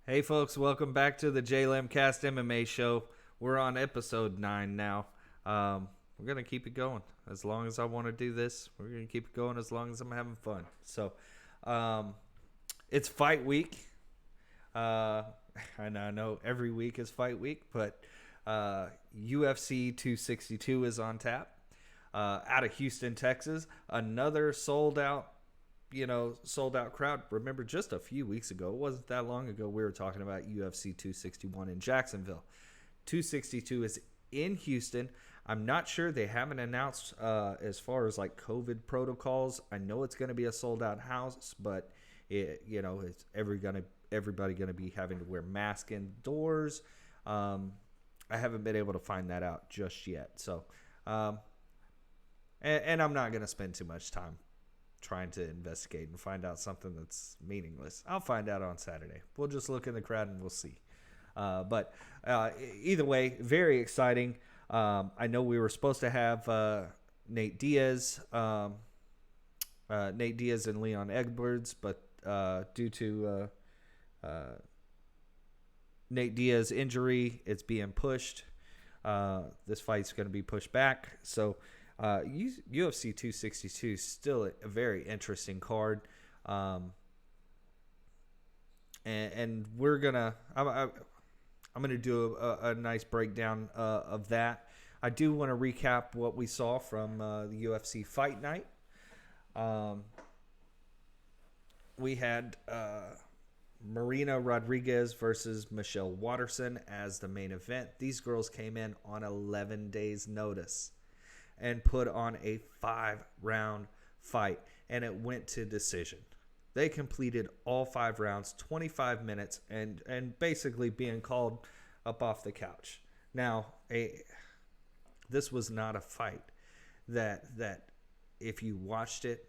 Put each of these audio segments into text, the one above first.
Hey folks, welcome back to the Jlambcast Mma Show. We're on episode 9 now. We're going to keep it going. As long as I want to do this, we're going to keep it going as long as I'm having fun. So, it's fight week. And I know every week is fight week, but UFC 262 is on tap. Out of Houston, Texas. Another sold out crowd. Remember, just a few weeks ago, it wasn't that long ago, we were talking about UFC 261 in Jacksonville. 262 is in Houston. I'm not sure. They haven't announced as far as like COVID protocols. I know it's going to be a sold out house, but it's everybody going to be having to wear masks indoors. I haven't been able to find that out just yet. So, and I'm not going to spend too much time trying to investigate and find out something that's meaningless. I'll find out on Saturday. We'll just look in the crowd and we'll see. But either way, very exciting. I know we were supposed to have Nate Diaz and Leon Edwards, but due to Nate Diaz's injury, it's being pushed. This fight's going to be pushed back. So UFC 262 is still a very interesting card. And we're gonna I'm gonna do a nice breakdown of that. I do want to recap what we saw from the UFC Fight Night. We had Marina Rodriguez versus Michelle Waterson as the main event. These girls came in on 11 days notice and put on a 5-round fight, and it went to decision. They completed all 5 rounds, 25 minutes, and basically being called up off the couch. Now, this was not a fight that if you watched it,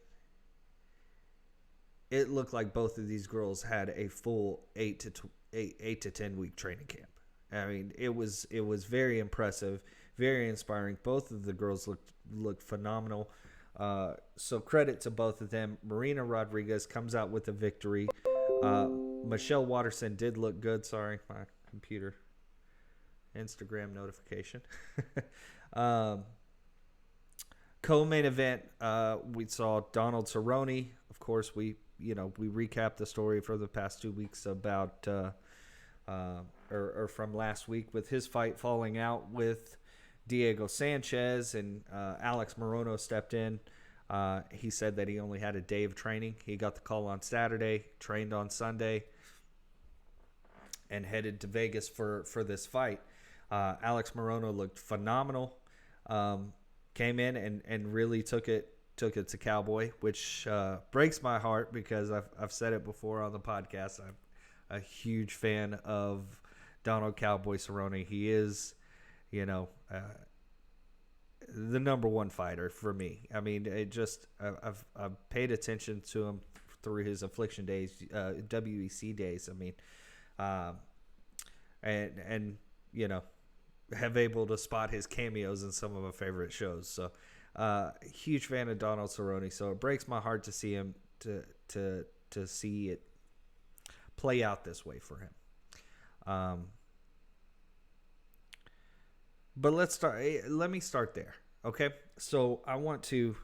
it looked like both of these girls had a full 8 to 10 week training camp. I mean, it was very impressive, very inspiring. Both of the girls looked phenomenal. So credit to both of them. Marina Rodriguez comes out with a victory. Michelle Waterson did look good. Sorry, my computer. Instagram notification. Co-main event, we saw Donald Cerrone. Of course, we recapped the story for the past 2 weeks about or from last week with his fight falling out with Diego Sanchez, and Alex Morono stepped in. He said that he only had a day of training. He got the call on Saturday, trained on Sunday, and headed to Vegas for this fight. Alex Morono looked phenomenal. Came in and really took it to Cowboy, which breaks my heart because I've said it before on the podcast. I'm a huge fan of Donald Cowboy Cerrone. He is, the number one fighter for me. I mean, I've paid attention to him through his Affliction days, WEC days. I mean, and have able to spot his cameos in some of my favorite shows. So, huge fan of Donald Cerrone. So it breaks my heart to see him to see it play out this way for him. But let me start there. Okay. So I want to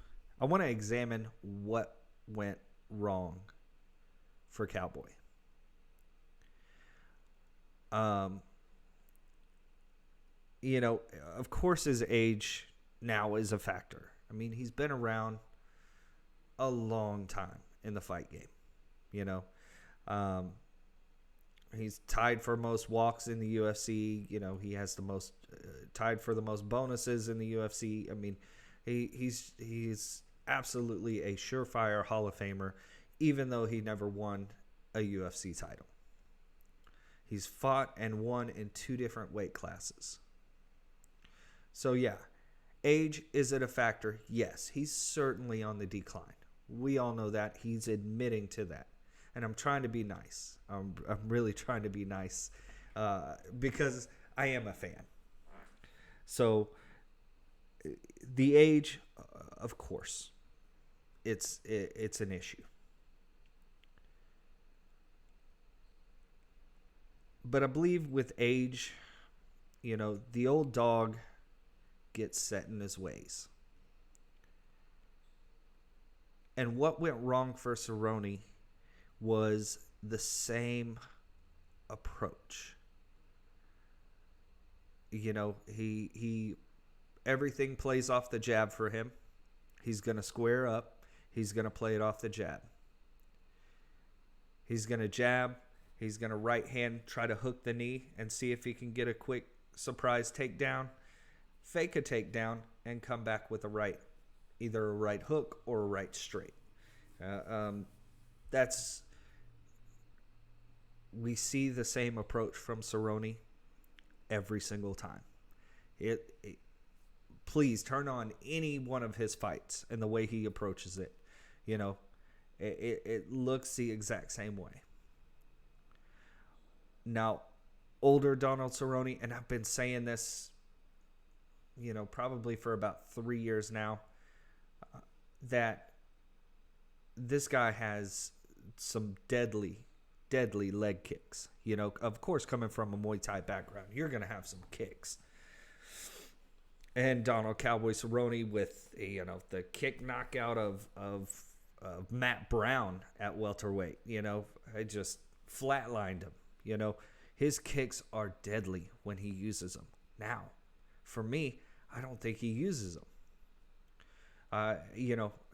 examine what went wrong for Cowboy. Of course his age now is a factor. I mean, he's been around a long time in the fight game. He's tied for most walks in the UFC. He has the most tied for the most bonuses in the UFC. I mean, he's absolutely a surefire Hall of Famer, even though he never won a UFC title. He's fought and won in 2 different weight classes. So yeah, age, is it a factor? Yes, he's certainly on the decline. We all know that. He's admitting to that. And I'm trying to be nice. I'm really trying to be nice because I am a fan. So the age, of course, it's an issue. But I believe with age, the old dog gets set in his ways. And what went wrong for Cerrone was the same approach. He everything plays off the jab for him. He's going to square up. He's going to play it off the jab. He's going to jab. He's going to right hand try to hook the knee and see if he can get a quick surprise takedown, fake a takedown, and come back with either a right hook or a right straight. We see the same approach from Cerrone every single time. Please turn on any one of his fights and the way he approaches it. It looks the exact same way. Now, older Donald Cerrone, and I've been saying this, probably for about 3 years now, that this guy has some deadly leg kicks. Of course, coming from a Muay Thai background, you're going to have some kicks. And Donald Cowboy Cerrone with the kick knockout of Matt Brown at welterweight. I just flatlined him. His kicks are deadly when he uses them. Now, for me, I don't think he uses them.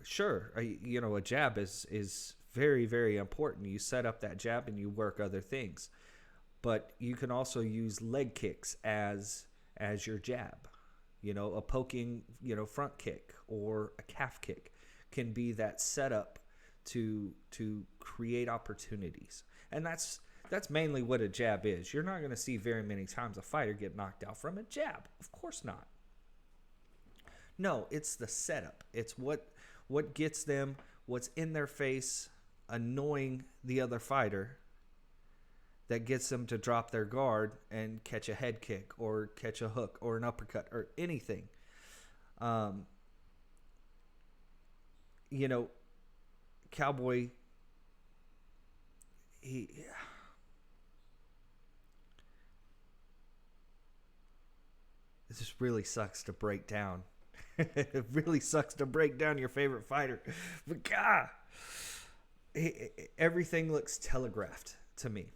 Sure, a jab is very, very important. You set up that jab and you work other things. But you can also use leg kicks as your jab. A poking, front kick or a calf kick can be that setup to create opportunities. And that's mainly what a jab is. You're not going to see very many times a fighter get knocked out from a jab. Of course not. No, it's the setup. It's what gets them, what's in their face, annoying the other fighter, that gets them to drop their guard and catch a head kick or catch a hook or an uppercut or anything. Cowboy, this just really sucks to break down. It really sucks to break down your favorite fighter. But God, everything looks telegraphed to me.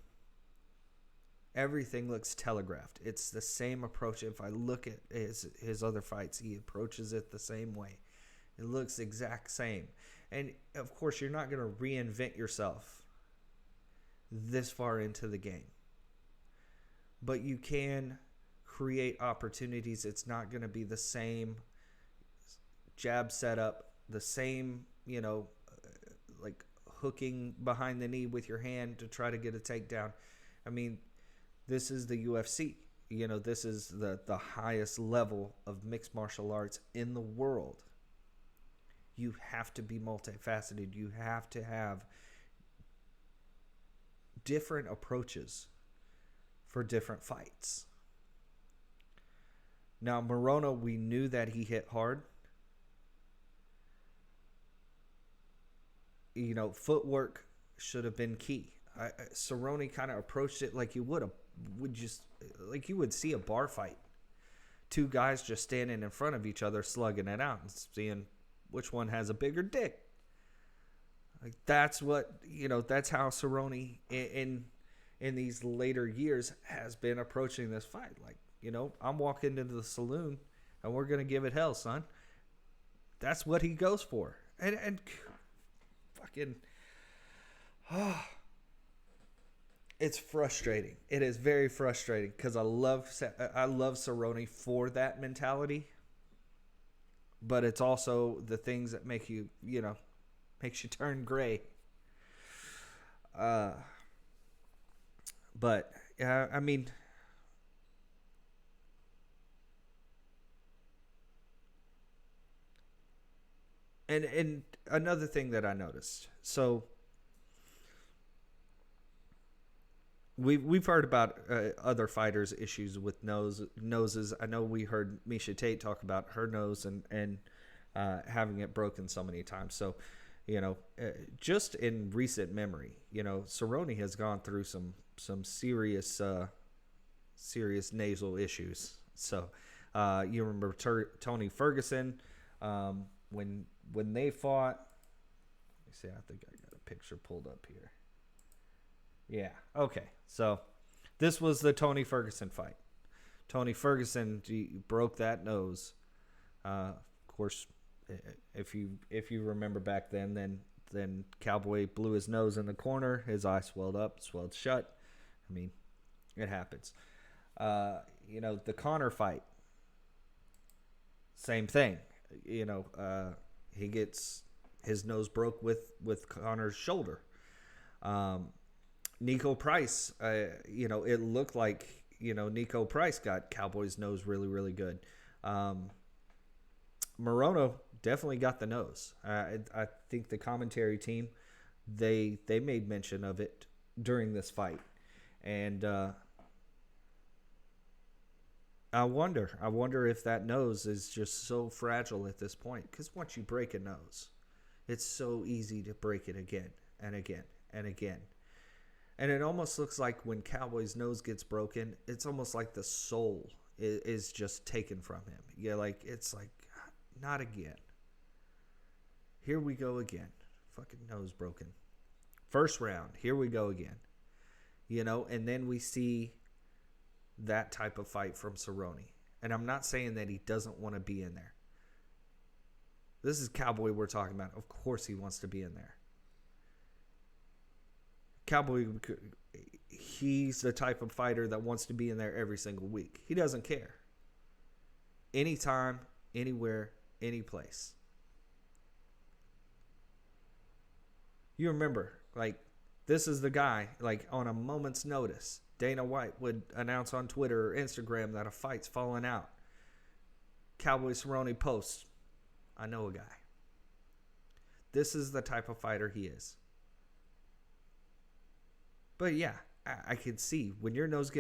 Everything looks telegraphed. It's the same approach. If I look at his other fights, he approaches it the same way. It looks exact same. And, of course, you're not going to reinvent yourself this far into the game. But you can create opportunities. It's not going to be the same jab setup, the same, like hooking behind the knee with your hand to try to get a takedown. I mean, this is the UFC. This is the highest level of mixed martial arts in the world. You have to be multifaceted. You have to have different approaches for different fights. Now, Morono, we knew that he hit hard. Footwork should have been key. Cerrone kind of approached it like you would see a bar fight. Two guys just standing in front of each other, slugging it out and seeing which one has a bigger dick. Like that's how Cerrone in these later years has been approaching this fight. Like, I'm walking into the saloon and we're gonna give it hell, son. That's what he goes for. And fucking it's frustrating. It is very frustrating because I love Cerrone for that mentality. But it's also the things that make you, makes you turn gray. But I mean, and another thing that I noticed. So we've heard about other fighters' issues with noses. I know we heard Miesha Tate talk about her nose and having it broken so many times. So, just in recent memory, Cerrone has gone through some serious nasal issues. So you remember Tony Ferguson when they fought. Let me see. I think I got a picture pulled up here. Yeah. Okay. So this was the Tony Ferguson fight. Tony Ferguson broke that nose. Of course, if you remember back then Cowboy blew his nose in the corner. His eye swelled up, swelled shut. I mean, it happens. The Conor fight, same thing. He gets his nose broke with Conor's shoulder. Nico Price, it looked like, Nico Price got Cowboy's nose really, really good. Morono definitely got the nose. I think the commentary team, they made mention of it during this fight. And I wonder if that nose is just so fragile at this point. Because once you break a nose, it's so easy to break it again and again and again. And it almost looks like when Cowboy's nose gets broken, it's almost like the soul is just taken from him. Yeah, it's like, not again. Here we go again. Fucking nose broken. First round, here we go again. And then we see that type of fight from Cerrone. And I'm not saying that he doesn't want to be in there. This is Cowboy we're talking about. Of course he wants to be in there. Cowboy, he's the type of fighter that wants to be in there every single week. He doesn't care. Anytime, anywhere, any place. You remember, this is the guy, on a moment's notice, Dana White would announce on Twitter or Instagram that a fight's falling out. Cowboy Cerrone posts, I know a guy. This is the type of fighter he is. But yeah, I can see when your nose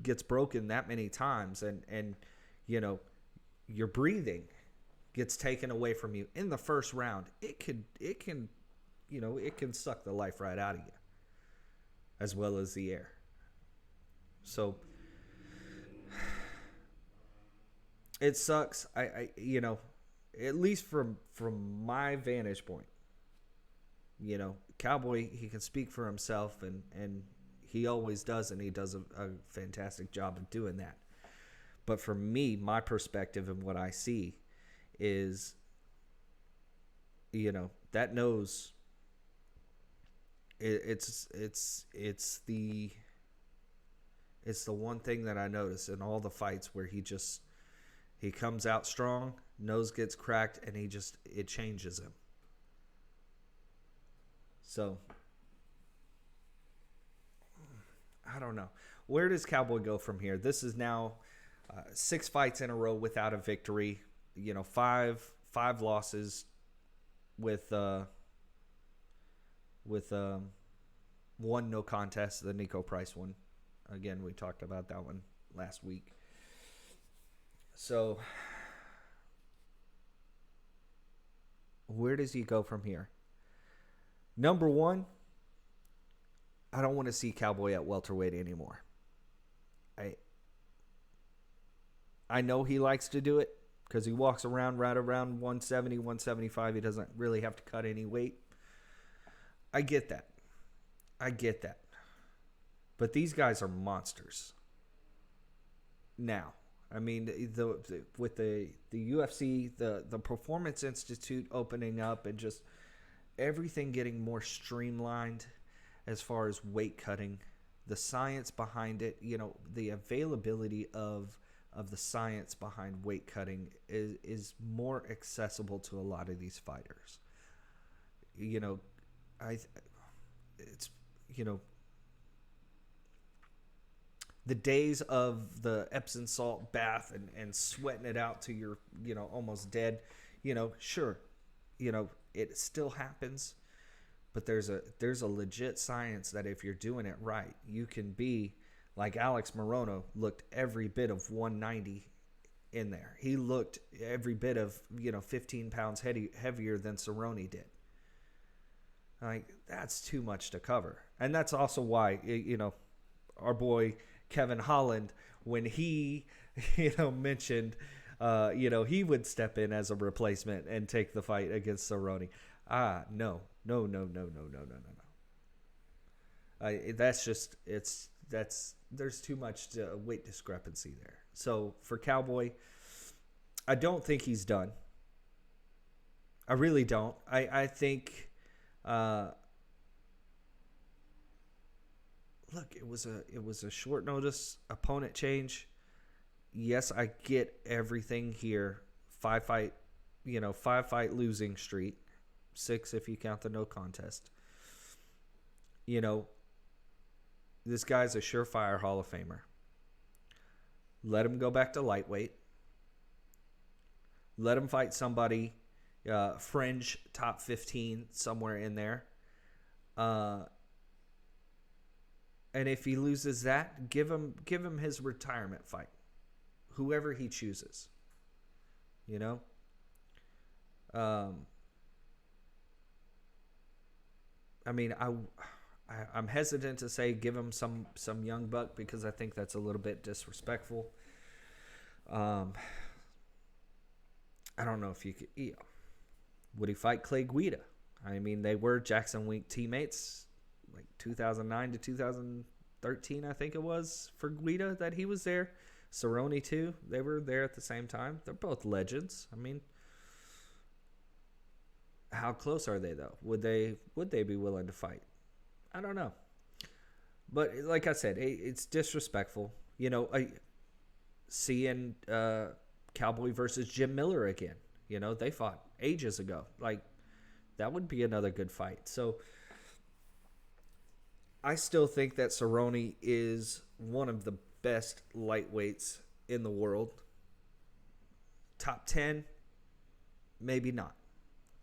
gets broken that many times and your breathing gets taken away from you in the first round, it can suck the life right out of you, as well as the air. So it sucks. I at least from my vantage point, Cowboy, he can speak for himself, and he always does, and he does a fantastic job of doing that. But for me, my perspective and what I see is, that nose, it's the one thing that I notice in all the fights where he comes out strong, nose gets cracked, and it changes him. So, I don't know. Where does Cowboy go from here? This is now 6 fights in a row without a victory. 5 losses with 1 no contest, the Nico Price one. Again, we talked about that one last week. So, where does he go from here? Number 1, I don't want to see Cowboy at welterweight anymore. I know he likes to do it because he walks around right around 170, 175. He doesn't really have to cut any weight. I get that. But these guys are monsters. Now, I mean, with the UFC, the Performance Institute opening up and just everything getting more streamlined as far as weight cutting, the science behind it, the availability of the science behind weight cutting is more accessible to a lot of these fighters. The days of the Epsom salt bath and sweating it out to you're, almost dead, sure, it still happens, but there's a legit science that if you're doing it right, you can be like Alex Morono looked every bit of 190 in there. He looked every bit of, 15 pounds heavier than Cerrone did. That's too much to cover. And that's also why, our boy Kevin Holland when he, mentioned, he would step in as a replacement and take the fight against Cerrone. No. There's too much weight discrepancy there. So for Cowboy, I don't think he's done. I really don't. I think, look, it was a short notice opponent change. Yes, I get everything here. 5 fight losing streak, 6 if you count the no contest. This guy's a surefire Hall of Famer. Let him go back to lightweight. Let him fight somebody fringe top 15 somewhere in there. And if he loses that, give him his retirement fight. Whoever he chooses. I'm hesitant to say give him some young buck because I think that's a little bit disrespectful. I don't know if you could. Would he fight Clay Guida? I mean, they were Jackson Wink teammates, like 2009 to 2013, I think it was, for Guida that he was there. Cerrone too. They were there at the same time. They're both legends. I mean, how close are they though? Would they be willing to fight? I don't know. But like I said, it's disrespectful. Seeing Cowboy versus Jim Miller again. They fought ages ago. Like, that would be another good fight. So, I still think that Cerrone is one of the best lightweights in the world. Top 10? Maybe not.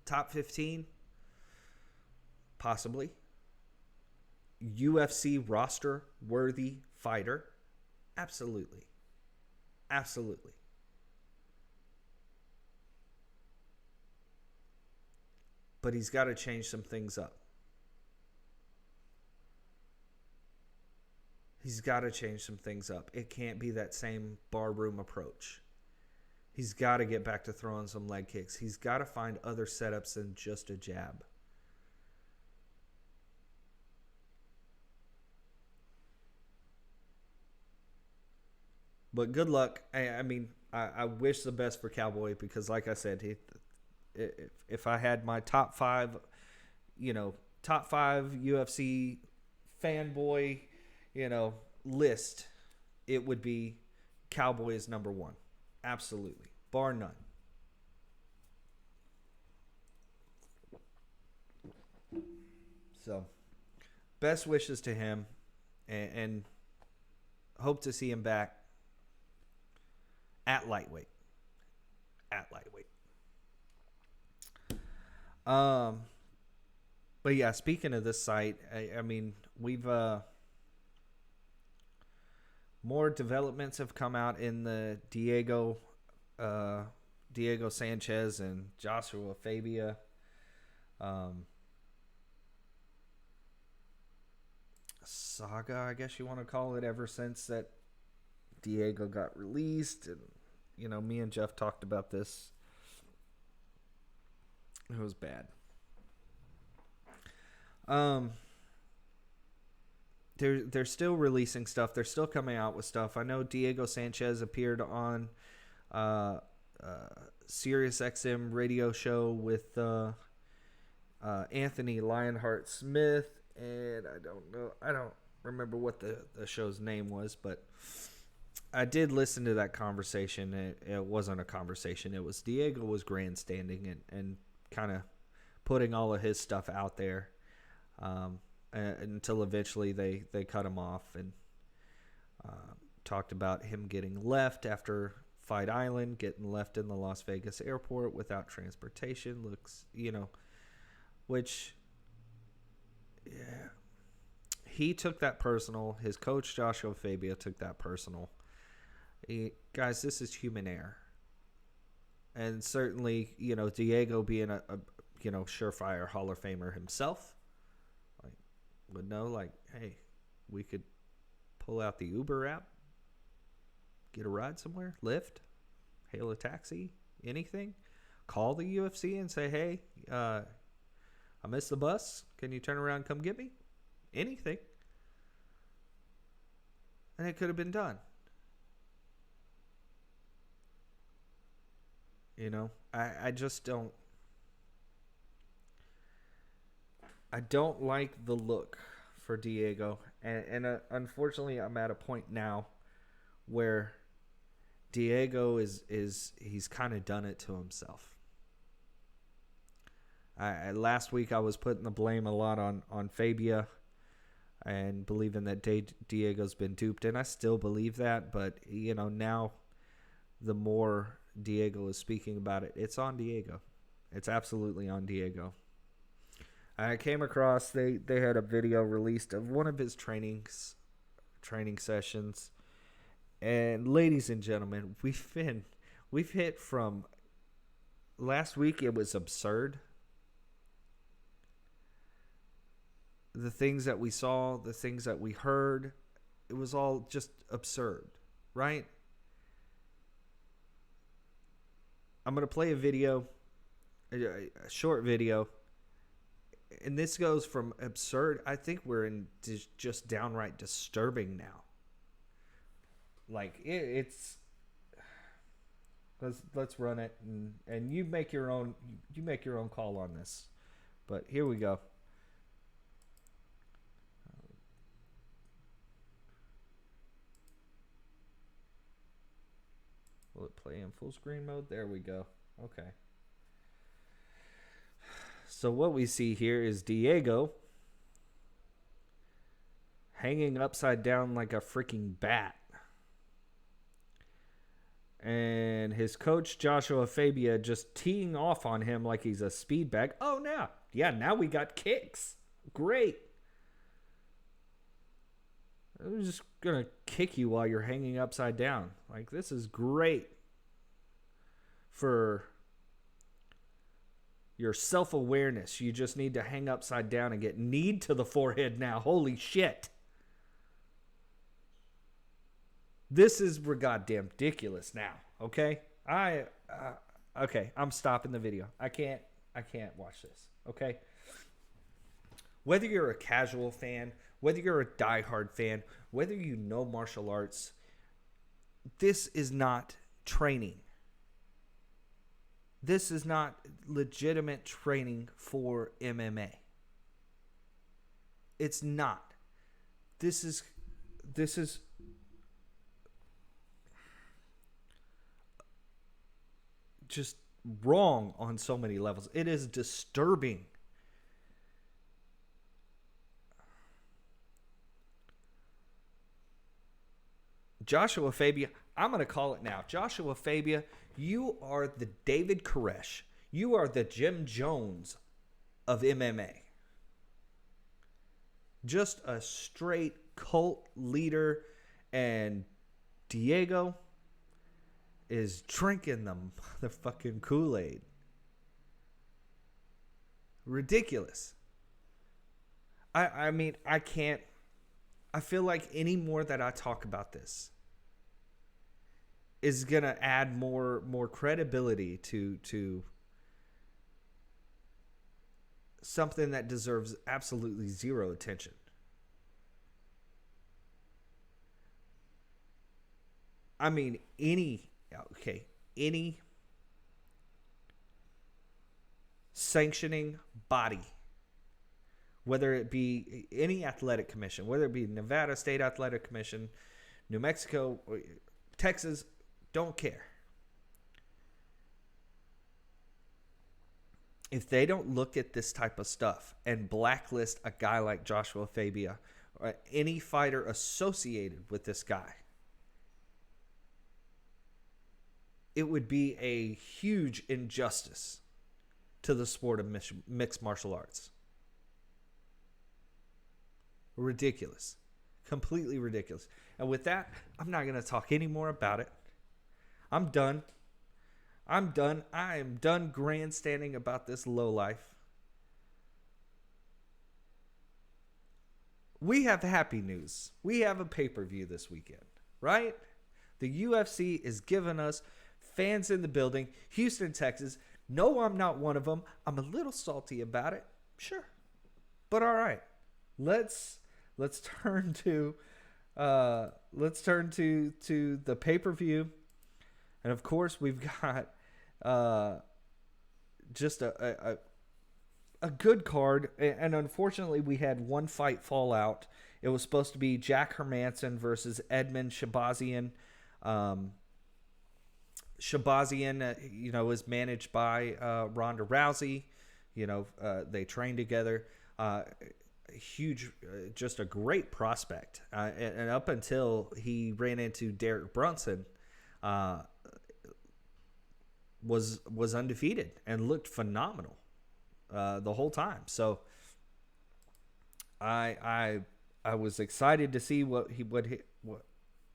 Top 15? Possibly. UFC roster worthy fighter? Absolutely. Absolutely. But he's got to change some things up. He's got to change some things up. It can't be that same barroom approach. He's got to get back to throwing some leg kicks. He's got to find other setups than just a jab. But good luck. I wish the best for Cowboy because, like I said, if I had my top 5 UFC fanboy, list, it would be Cowboy is number 1. Absolutely. Bar none. So, best wishes to him and hope to see him back at lightweight. But yeah, speaking of this site, we've more developments have come out in the Diego Sanchez and Joshua Fabia saga, I guess you want to call it, ever since that Diego got released. And me and Jeff talked about this. It was bad. They're still releasing stuff. They're still coming out with stuff. I know Diego Sanchez appeared on Sirius XM radio show with Anthony Lionheart Smith, and I don't remember what the show's name was, but I did listen to that conversation. It wasn't a conversation. It was Diego was grandstanding and kind of putting all of his stuff out there until eventually they cut him off and talked about him getting left after Fight Island, getting left in the Las Vegas airport without transportation. Which, yeah, he took that personal. His coach, Joshua Fabia, took that personal. Guys, this is human error. And certainly, Diego being a surefire Hall of Famer himself, would know, hey, we could pull out the Uber app, get a ride somewhere, Lyft, hail a taxi, anything. Call the UFC and say, hey, I missed the bus. Can you turn around and come get me? Anything. And it could have been done. You know, I just don't. I don't like the look for Diego. And unfortunately, I'm at a point now where Diego he's kind of done it to himself. Last week I was putting the blame a lot on Fabia and believing that Diego's been duped, and I still believe that, but you know, now the more Diego is speaking about it, it's on Diego. It's absolutely on Diego. I came across they had a video released of one of his training sessions, and ladies and gentlemen, we've hit from last week. It was absurd. The things that we saw, the things that we heard, it was all just absurd, right? I'm going to play a video, a short video, and this goes from absurd. I think we're in just downright disturbing now. Like, it's... Let's run it, and you make your own call on this. But here we go. Will it play in full screen mode? There we go. Okay. So what we see here is Diego hanging upside down like a freaking bat. And his coach, Joshua Fabia, just teeing off on him like he's a speed bag. Oh, now we got kicks. Great. I'm just going to kick you while you're hanging upside down. Like, this is great for your self-awareness. You just need to hang upside down and get kneed to the forehead now. Holy shit. This is goddamn ridiculous now, okay? Okay, I'm stopping the video. I can't watch this, okay? Whether you're a casual fan, whether you're a diehard fan, whether you know martial arts, this is not training. This is not legitimate training for MMA. It's not. This is just wrong on so many levels. It is disturbing. Joshua Fabia, I'm going to call it now. Joshua Fabia, you are the David Koresh. You are the Jim Jones of MMA. Just a straight cult leader, and Diego is drinking the motherfucking Kool-Aid. Ridiculous. I mean, I can't. I feel like any more that I talk about this is going to add more credibility to something that deserves absolutely zero attention. I mean, any sanctioning body, whether it be any athletic commission, whether it be Nevada State Athletic Commission, New Mexico, Texas, don't care. If they don't look at this type of stuff and blacklist a guy like Joshua Fabia or any fighter associated with this guy, it would be a huge injustice to the sport of mixed martial arts. Ridiculous. Completely ridiculous. And with that, I'm not going to talk any more about it. I'm done. I am done grandstanding about this lowlife. we have happy news. We have a pay-per-view this weekend, right? The UFC is giving us fans in the building, Houston, Texas. No, I'm not one of them. I'm a little salty about it. Sure. But all right. Let's turn to the pay-per-view. And of course, we've got just a good card, and unfortunately, we had one fight fall out. It was supposed to be Jack Hermansson versus Edmund Shabazian. Shabazian, is managed by Ronda Rousey. They train together. Huge, just a great prospect. And up until he ran into Derek Brunson, was undefeated and looked phenomenal the whole time. So I was excited to see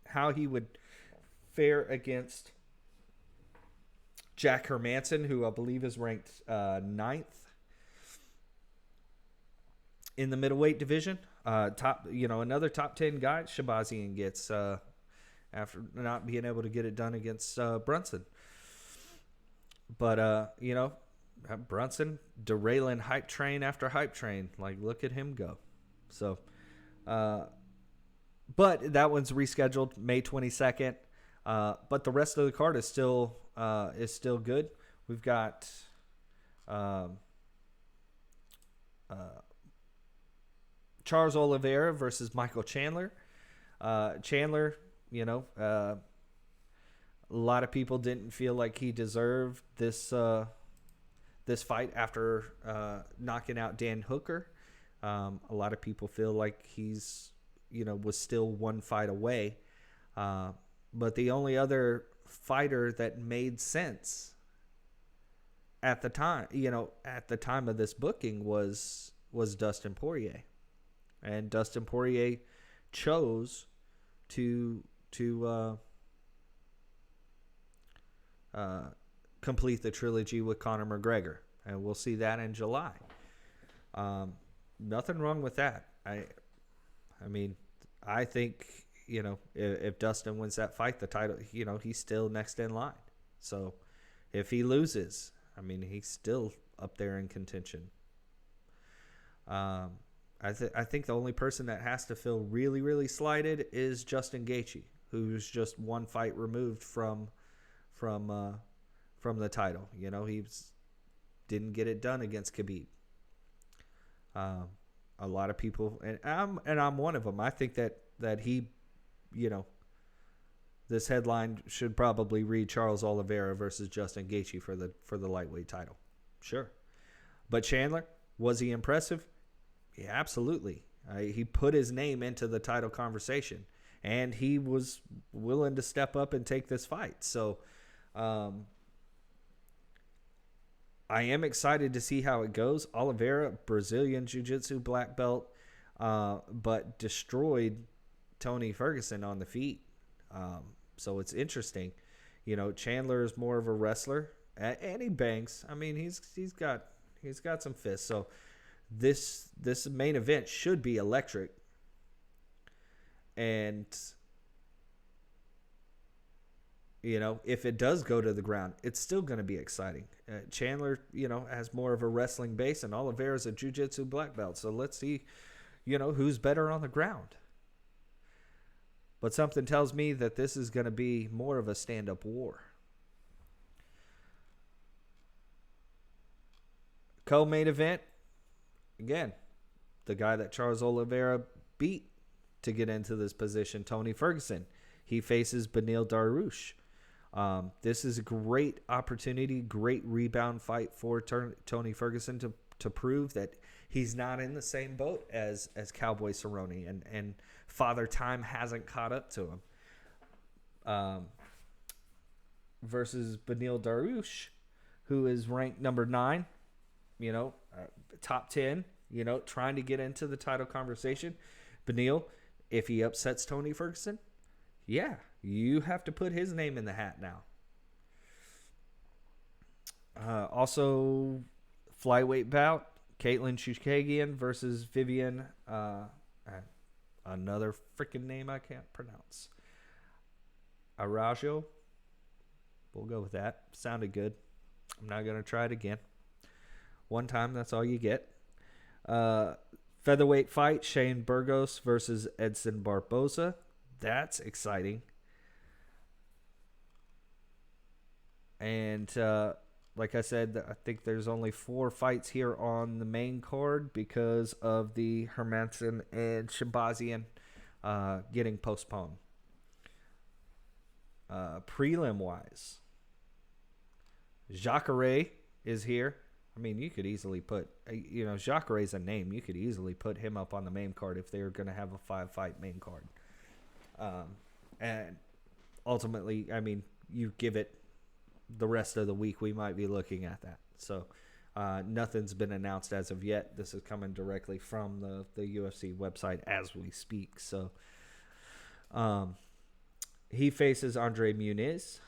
how he would fare against Jack Hermansson, who I believe is ranked ninth in the middleweight division. Another top 10 guy Shabazian gets after not being able to get it done against Brunson. But Brunson derailing hype train after hype train. Like, look at him go. So, but that one's rescheduled May 22nd. But the rest of the card is still good. We've got Charles Oliveira versus Michael Chandler. Chandler, a lot of people didn't feel like he deserved this fight after knocking out Dan Hooker. A lot of people feel like he's was still one fight away. But the only other fighter that made sense at the time, of this booking was Dustin Poirier. And Dustin Poirier chose to complete the trilogy with Conor McGregor. And we'll see that in July. Nothing wrong with that. I think, if Dustin wins that fight, the title, he's still next in line. So if he loses, he's still up there in contention. I think the only person that has to feel really, really slighted is Justin Gaethje, who's just one fight removed from the title. He didn't get it done against Khabib. A lot of people, and I'm one of them. I think that he, this headline should probably read Charles Oliveira versus Justin Gaethje for the lightweight title. Sure, but Chandler, was he impressive? Yeah, absolutely. He put his name into the title conversation, and he was willing to step up and take this fight. So, I am excited to see how it goes. Oliveira, Brazilian Jiu-Jitsu black belt, but destroyed Tony Ferguson on the feet. So it's interesting. Chandler is more of a wrestler, and he bangs. He's got some fists. So this main event should be electric. And if it does go to the ground, it's still going to be exciting. Chandler, has more of a wrestling base, and Oliveira's a jiu-jitsu black belt. So let's see, who's better on the ground. But something tells me that this is going to be more of a stand-up war. Co-main event, again, the guy that Charles Oliveira beat to get into this position, Tony Ferguson. He faces Beneil Dariush. This is a great opportunity, great rebound fight for Tony Ferguson to prove that he's not in the same boat as Cowboy Cerrone, and Father Time hasn't caught up to him. Versus Beneil Dariush, who is ranked number 9, top 10, trying to get into the title conversation. Beneil, if he upsets Tony Ferguson, yeah, you have to put his name in the hat now. Also, flyweight bout, Caitlin Chookagian versus Vivian. another freaking name I can't pronounce. Arajo. We'll go with that. Sounded good. I'm not going to try it again. One time, that's all you get. Featherweight fight, Shane Burgos versus Edson Barboza. That's exciting. And like I said, I think there's only 4 fights here on the main card because of the Hermanson and Shabazian getting postponed. Prelim-wise, Jacare is here. I mean, you could easily put, Jacare is a name. You could easily put him up on the main card if they were going to have a 5-fight main card. And ultimately, I mean, you give it the rest of the week, we might be looking at that. So nothing's been announced as of yet. This is coming directly from the UFC website as we speak. So he faces Andre Muniz,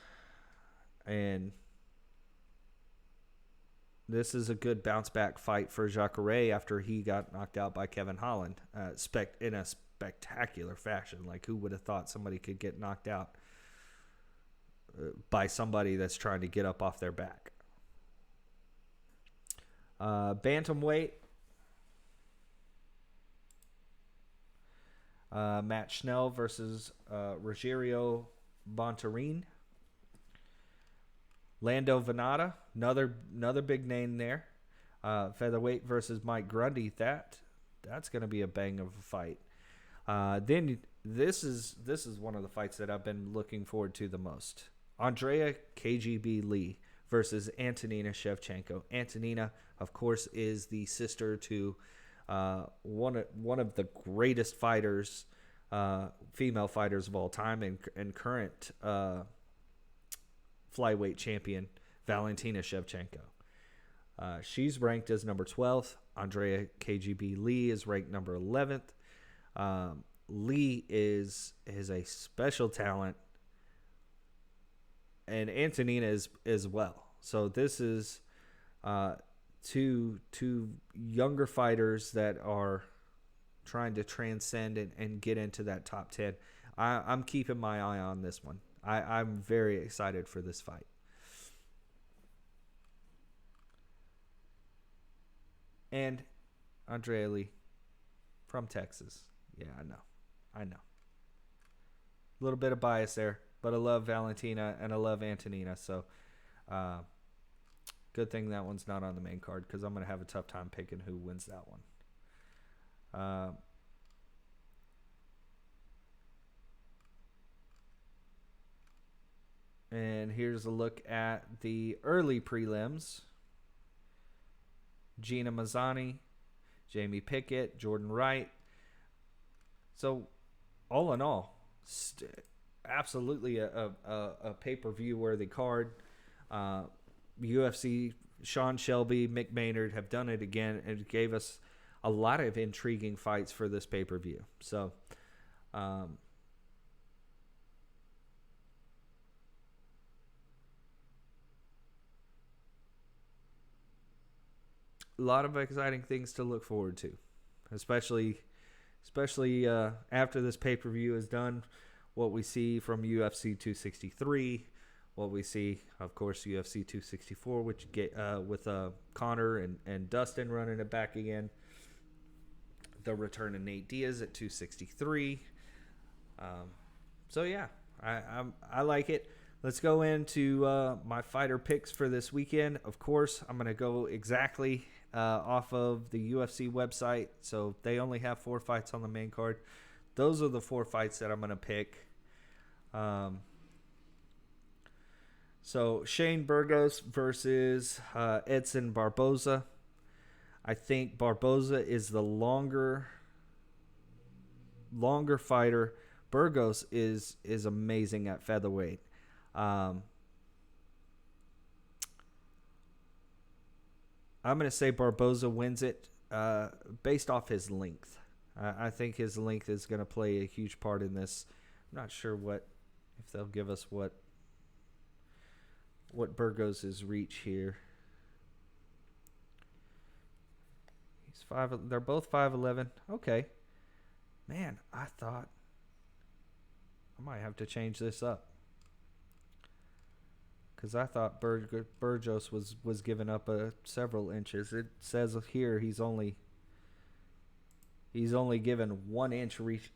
and this is a good bounce back fight for Jacare after he got knocked out by Kevin Holland in a spectacular fashion. Like, who would have thought somebody could get knocked out by somebody that's trying to get up off their back? Bantamweight, Matt Schnell versus Rogerio Bontorin. Lando Venata, another big name there. Featherweight versus Mike Grundy. That's going to be a bang of a fight. Then this is one of the fights that I've been looking forward to the most. Andrea KGB Lee versus Antonina Shevchenko. Antonina, of course, is the sister to one of the greatest fighters, female fighters of all time, and current flyweight champion, Valentina Shevchenko. She's ranked as number 12th. Andrea KGB Lee is ranked number 11th. Lee is a special talent, and Antonina is as well. So this is two younger fighters that are trying to transcend and get into that top 10. I'm keeping my eye on this one. I'm very excited for this fight. And Andrea Lee from Texas. Yeah, I know. A little bit of bias there, but I love Valentina and I love Antonina. So good thing that one's not on the main card, because I'm going to have a tough time picking who wins that one. And here's a look at the early prelims. Gina Mazzani, Jamie Pickett, Jordan Wright. So, all in all, absolutely a pay-per-view worthy card. UFC, Sean Shelby, Mick Maynard have done it again, and it gave us a lot of intriguing fights for this pay-per-view. So, a lot of exciting things to look forward to, especially after this pay-per-view is done. What we see from UFC 263, what we see, of course, UFC 264, which with Connor and Dustin running it back again. The return of Nate Diaz at 263. So yeah, I like it. Let's go into my fighter picks for this weekend. Of course, I'm going to go exactly off of the UFC website. So they only have 4 fights on the main card. Those are the 4 fights that I'm going to pick. So Shane Burgos versus Edson Barboza. I think Barboza is the longer fighter. Burgos is amazing at featherweight. I'm going to say Barboza wins it based off his length. I think his length is going to play a huge part in this. I'm not sure if they'll give us what Burgos' reach here. He's 5. They're both 5'11". Okay. Man, I thought I might have to change this up. Because I thought Burgos was giving up several inches. It says here he's only given 1 inch reach,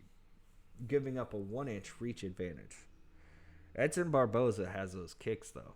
giving up a 1 inch reach advantage. Edson Barboza has those kicks though.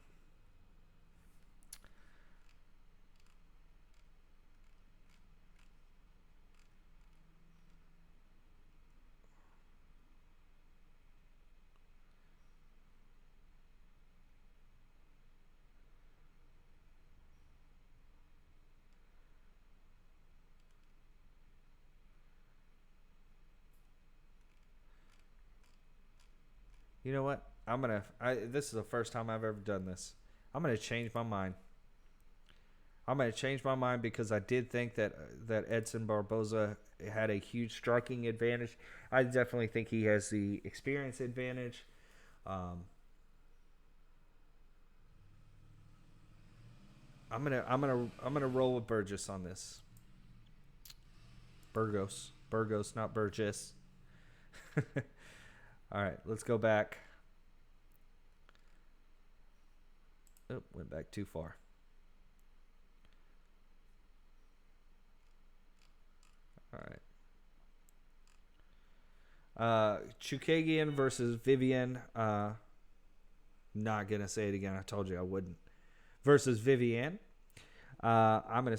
You know what? This is the first time I've ever done this. I'm gonna change my mind. I'm gonna change my mind because I did think that Edson Barboza had a huge striking advantage. I definitely think he has the experience advantage. I'm gonna roll with Burgess on this. Burgos, not Burgess. All right, let's go back. Oh, went back too far. All right. Chookagian versus Vivian. Not gonna say it again. I told you I wouldn't. Versus Vivian. I'm gonna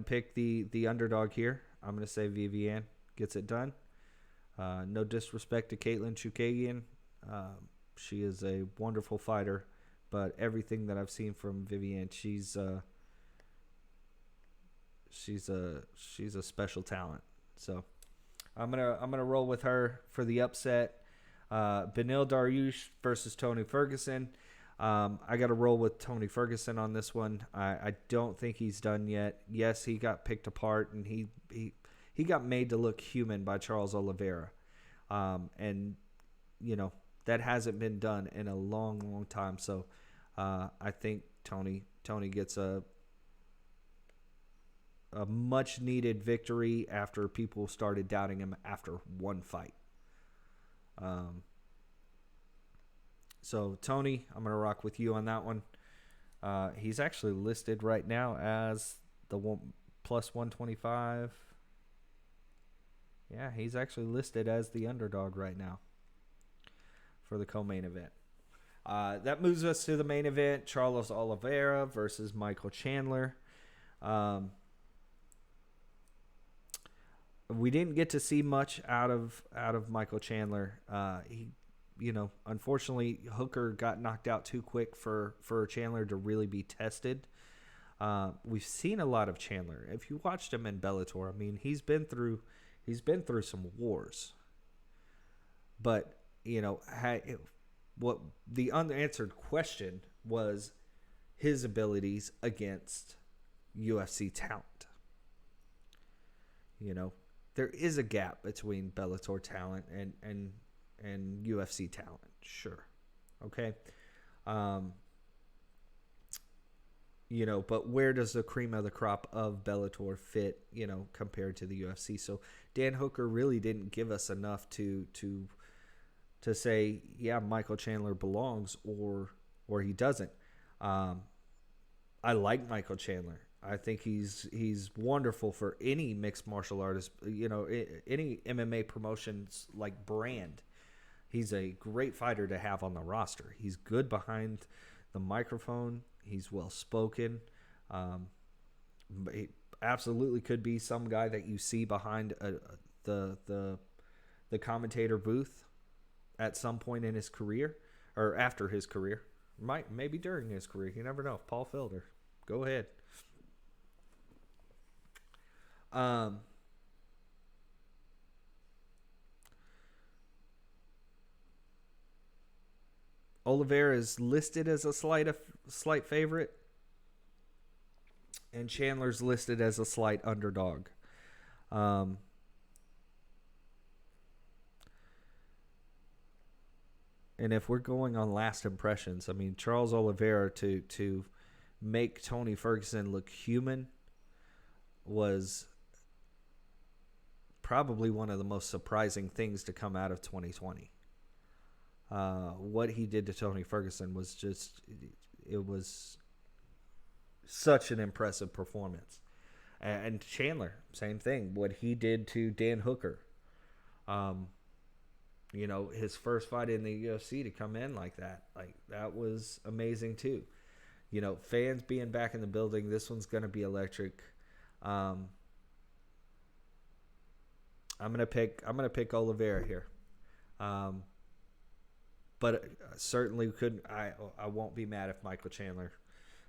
pick the underdog here. I'm gonna say Vivian gets it done. No disrespect to Caitlin Chookagian. She is a wonderful fighter, but everything that I've seen from Vivian, she's a special talent. So I'm gonna roll with her for the upset. Beneil Dariush versus Tony Ferguson. I got to roll with Tony Ferguson on this one. I don't think he's done yet. Yes, he got picked apart and he got made to look human by Charles Oliveira. And, you know, that hasn't been done in a long, long time. So I think Tony gets a much-needed victory after people started doubting him after one fight. So, Tony, I'm going to rock with you on that one. He's actually listed right now as the plus 125. Yeah, he's actually listed as the underdog right now for the co-main event. That moves us to the main event, Charles Oliveira versus Michael Chandler. We didn't get to see much out of Michael Chandler. Unfortunately, Hooker got knocked out too quick for Chandler to really be tested. We've seen a lot of Chandler. If you watched him in Bellator, I mean, he's been through some wars. But, what the unanswered question was his abilities against UFC talent. There is a gap between Bellator talent and UFC talent, sure. Okay. But where does the cream of the crop of Bellator fit, compared to the UFC? So Dan Hooker really didn't give us enough to say, yeah, Michael Chandler belongs or he doesn't. I like Michael Chandler. I think he's wonderful for any mixed martial artist, any MMA promotions like brand. He's a great fighter to have on the roster. He's good behind the microphone. He's well-spoken. He absolutely could be some guy that you see behind the commentator booth at some point in his career or after his career. Maybe during his career. You never know. Paul Felder. Go ahead. Oliveira is listed as a slight favorite, and Chandler's listed as a slight underdog. And if we're going on last impressions, I mean, Charles Oliveira to make Tony Ferguson look human was probably one of the most surprising things to come out of 2020. What he did to Tony Ferguson was it was such an impressive performance. And Chandler, same thing. What he did to Dan Hooker. His first fight in the UFC to come in like that was amazing too. Fans being back in the building, this one's going to be electric. I'm gonna pick Oliveira here, but certainly couldn't. I won't be mad if Michael Chandler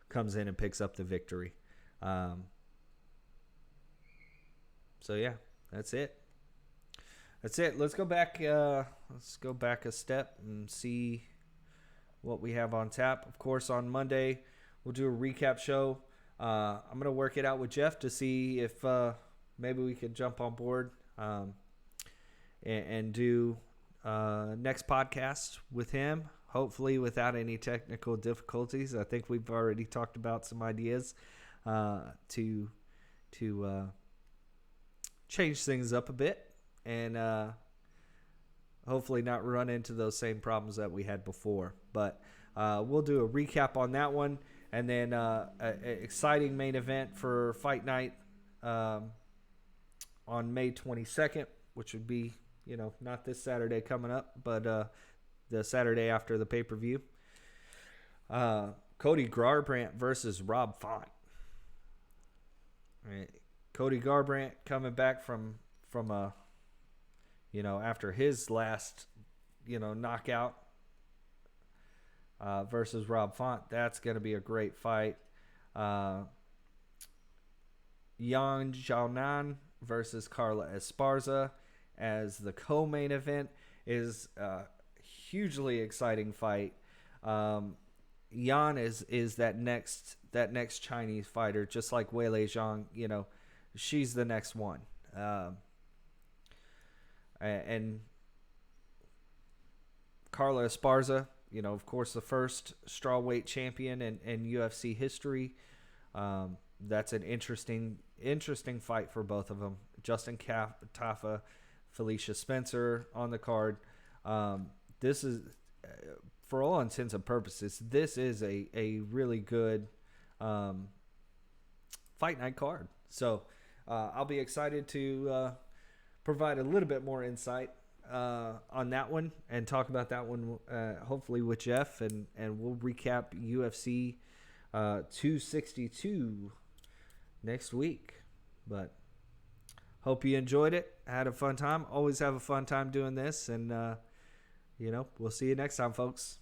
comes in and picks up the victory. So yeah, that's it. Let's go back. Let's go back a step and see what we have on tap. Of course, on Monday we'll do a recap show. I'm gonna work it out with Jeff to see if maybe we could jump on board and do next podcast with him. Hopefully, without any technical difficulties. I think we've already talked about some ideas to change things up a bit and hopefully not run into those same problems that we had before. But we'll do a recap on that one, and then an exciting main event for Fight Night on May 22nd, which would be, not this Saturday coming up, but the Saturday after the pay-per-view. Cody Garbrandt versus Rob Font. All right. Cody Garbrandt coming back from a, after his last, knockout versus Rob Font. That's going to be a great fight. Yan Xiaonan versus Carla Esparza as the co-main event is a hugely exciting fight. Yan is that next Chinese fighter, just like Weili Zhang. She's the next one. And Carla Esparza, of course, the first strawweight champion in UFC history. That's an interesting fight for both of them. Justin Tafa, Felicia Spencer on the card. This is, for all intents and purposes, this is a really good fight night card. So I'll be excited to provide a little bit more insight on that one and talk about that one hopefully with Jeff, and we'll recap UFC 262 next week. But hope you enjoyed it. Had a fun time. Always have a fun time doing this, and we'll see you next time, folks.